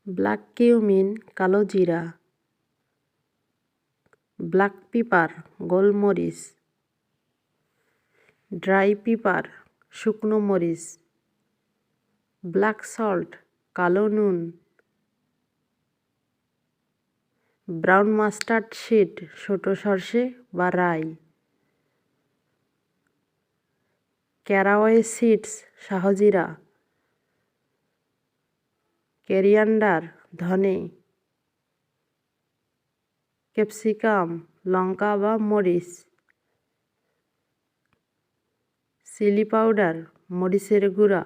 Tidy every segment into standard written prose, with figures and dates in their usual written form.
Black cumin কালো জিরা, black pepper গোলমরিচ, ড্রাই পেপার শুকনো মরিচ, ব্ল্যাক সল্ট কালো নুন, ব্রাউন মাস্টার্ড সিড ছোট সরষে বা রাই, ক্যারাওয়ে সিডস শাহজিরা, কোরিয়ান্ডার ধনে, ক্যাপসিকাম লঙ্কা বা মরিচ, চিলি পাউডার মরিচের গুঁড়া,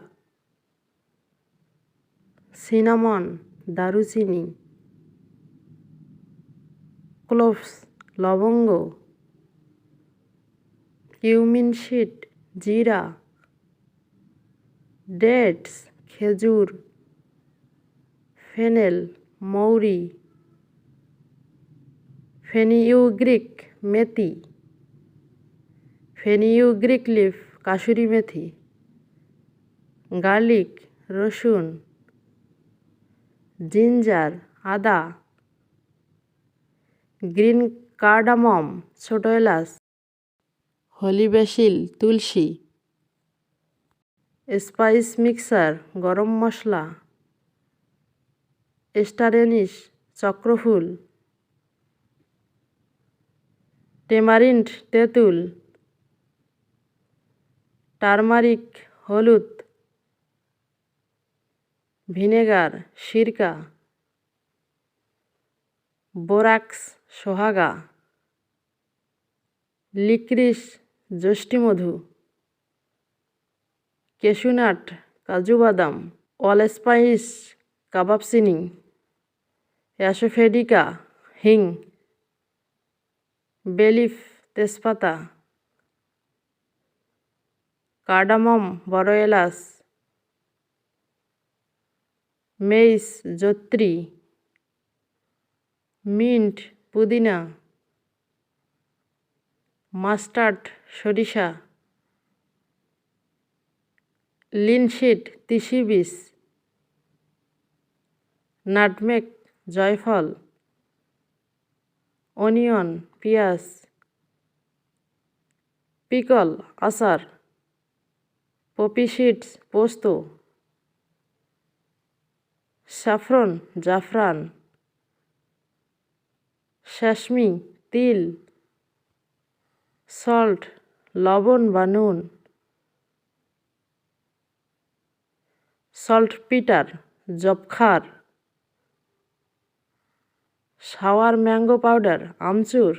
সিনামন দারুচিনি, ক্লোভস লবঙ্গ, কিউমিন সিড জিরা, ডেটস খেজুর, ফেনেল মৌরি, ফেনিউগ্রিক মেথি, ফেনিউগ্রিক লিফ কাসুরি মেথি, গার্লিক রসুন, জিঞ্জার আদা, গ্রিন কার্ডামম ছোট এলাচ, হলি বেসিল তুলসী, স্পাইস মিক্সার গরম মশলা, স্টারেনিস চক্রফুল, টেমারিন্ড তেঁতুল, টারমারিক হলুদ, ভিনেগার সিরকা, বোরাক্স সোহাগা, লিক্রিস যষ্টিমধু, কেশুনাট কাজু বাদাম, অলস্পাইস কাবাব চিনি, অ্যাসোফেডিকা হিং, বেলিফ তেজপাতা, কার্ডামম বড় এলাচ, মেইস জত্রি, মিন্ট পুদিনা, মাস্টার্ড সরিষা, লিনশিড তিসি বীজ, নাটমেগ জয়ফল, অনিয়ন পেঁয়াজ, পিকল আচার, পপি সিডস পোস্ত, স্যাফরন জাফরান, সেসমি তিল, সল্ট লবণ বা নুন, সল্ট পিটার জবখার, সাওয়ার ম্যাঙ্গো পাউডার আমচুর।